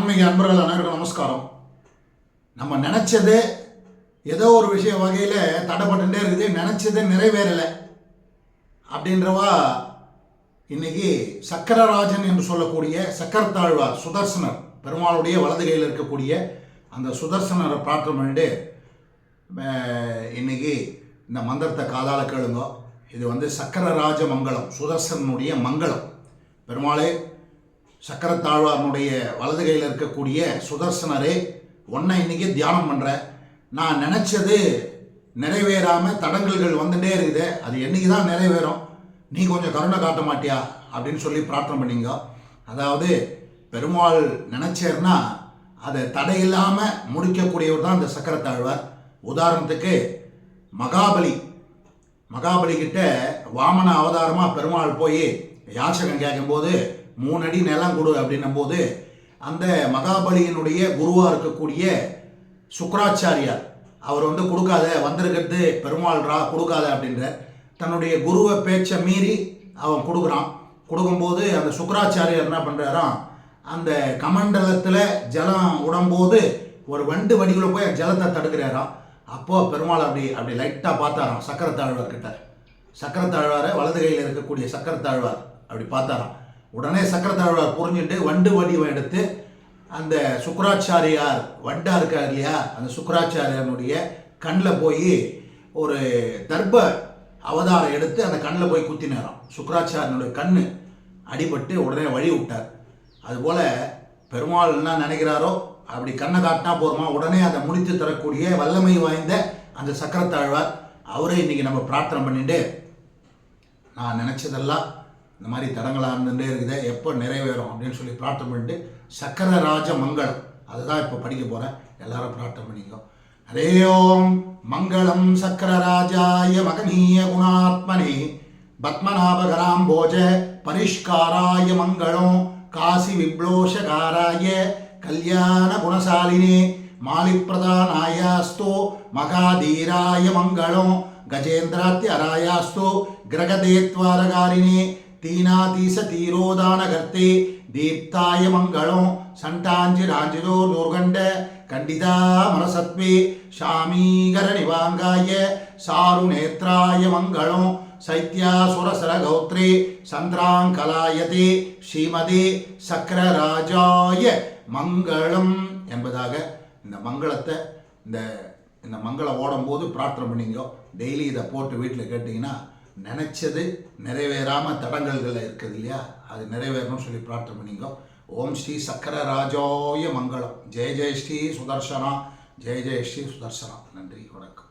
ஆன்மீக அன்பர்கள் அனைவருக்கும் நமஸ்காரம். நம்ம நினச்சது ஏதோ ஒரு விஷய வகையில் தடைப்பட்டுட்டே இருக்குது, நினச்சது நிறைவேறலை அப்படின்றவா இன்னைக்கு சக்கரராஜன் என்று சொல்லக்கூடிய சக்கரத்தாழ்வார் சுதர்சனர் பெருமாளுடைய வலது கையில் இருக்கக்கூடிய அந்த சுதர்சனரை பிரார்த்தனை பண்ணிட்டு இன்னைக்கு இந்த மந்திரத்தை காதால கேளுங்க. இது சக்கரராஜ மங்களம், சுதர்சனுடைய மங்களம். பெருமாளே, சக்கரத்தாழ்வாரனுடைய வலது கையில் இருக்கக்கூடிய சுதர்சனரே, ஒன்றை இன்னைக்கு தியானம் பண்ணுறேன். நான் நினச்சது நிறைவேறாமல் தடங்கல்கள் வந்துட்டே இருக்குது, அது என்னைக்கு தான் நிறைவேறும், நீ கொஞ்சம் கருணை காட்ட மாட்டியா அப்படின்னு சொல்லி பிரார்த்தனை பண்ணிங்க. அதாவது பெருமாள் நினச்சேர்னா அதை தடையில்லாமல் முடிக்கக்கூடியவர் தான் இந்த சக்கரத்தாழ்வார். உதாரணத்துக்கு மகாபலி கிட்ட வாமன அவதாரமாக பெருமாள் போய் யாச்சகம் கேட்கும்போது 3 அடி நிலம் கொடு அப்படின்னும் போது அந்த மகாபலியினுடைய குருவாக இருக்கக்கூடிய சுக்கராச்சாரியார் அவர் கொடுக்காத, வந்திருக்கிறது பெருமாள் கொடுக்காத அப்படின்ற தன்னுடைய குருவை பேச்சை மீறி அவன் கொடுக்கும்போது அந்த சுக்கராச்சாரியார் என்ன பண்ணுறாராம், அந்த கமண்டலத்தில் ஜலம் விடும்போது ஒரு வண்டு வடிவில் போய் ஜலத்தை தடுக்கிறாராம். அப்போது பெருமாள் அப்படி லைட்டாக பார்த்தாராம் சக்கரத்தாழ்வார் கிட்ட. சக்கரத்தாழ்வாரை வலது கையில் இருக்கக்கூடிய சக்கரத்தாழ்வார் அப்படி பார்த்தாராம். உடனே சக்கரத்தாழ்வார் புரிஞ்சுட்டு வண்டு வடிவம் எடுத்து அந்த சுக்கராச்சாரியார் வண்டா இருக்கார் இல்லையா, அந்த சுக்கராச்சாரியாருடைய கண்ணில் போய் ஒரு தர்ப அவதாரம் எடுத்து அந்த கண்ணில் போய் குத்தினாராம். சுக்கராச்சாரியனுடைய கண் அடிபட்டு உடனே வழி விட்டார். அதுபோல் பெருமாள் என்ன நினைக்கிறாரோ அப்படி கண்ணை காட்டினா போருமா, உடனே அதை முடித்து தரக்கூடிய வல்லமை வாய்ந்த அந்த சக்கரத்தாழ்வார் அவரை இன்னைக்கு நம்ம பிரார்த்தனை பண்ணிட்டு, நான் நினச்சதெல்லாம் இந்த மாதிரி தடங்களாக இருந்துகிட்டே இருக்குது, எப்போ நிறைவேறும் அப்படின்னு சொல்லி பிரார்த்தனை பண்ணிட்டு சக்கரராஜ மங்களம் அதுதான் இப்போ படிக்க போகிறேன். எல்லாரும் பிரார்த்தனை பண்ணிக்கோ. ஹரே ஓம் மங்களம் சக்கரராஜாய மகனீய குணாத்மனே பத்மநாபகராம்போஜ பரிஷ்காராய மங்களம் காசி விப்ளோஷகாராய கல்யாண குணசாலினே மாலிப்பிரதானாயாஸ்து மகாதீராய மங்களம் கஜேந்திராத்யராயாஸ்து கிரகதேத்வாரகாரிணே தீனாதீச தீரோதானகர்த்தே தீப்தாய மங்களம் சண்டாஞ்சிராஞ்சிதோ துர்கண்ட கண்டிதா மனசத்வே ஷாமீகர நிவாங்காய சாருநேத்ராய மங்களம் சைத்யாசுரசர கௌத்ரே சந்திராங்கலாயதே ஸ்ரீமதே சக்கரராஜாய மங்களம் என்பதாக இந்த மங்களத்தை இந்த மங்களம் ஓடும்போது பிரார்த்தனை பண்ணிங்க. டெய்லி இதை போட்டு வீட்டில் கேட்டிங்கன்னா நினச்சது நிறைவேறாமல் தடங்கல்கள் இருக்குது இல்லையா, அது நிறைவேறணும்னு சொல்லி பிரார்த்தனை பண்ணிங்க. ஓம் ஸ்ரீ சக்கரராஜாய மங்களம். ஜெய ஜெய ஸ்ரீ சுதர்சனா, ஜெய ஜெய ஸ்ரீ சுதர்சனா. நன்றி, வணக்கம்.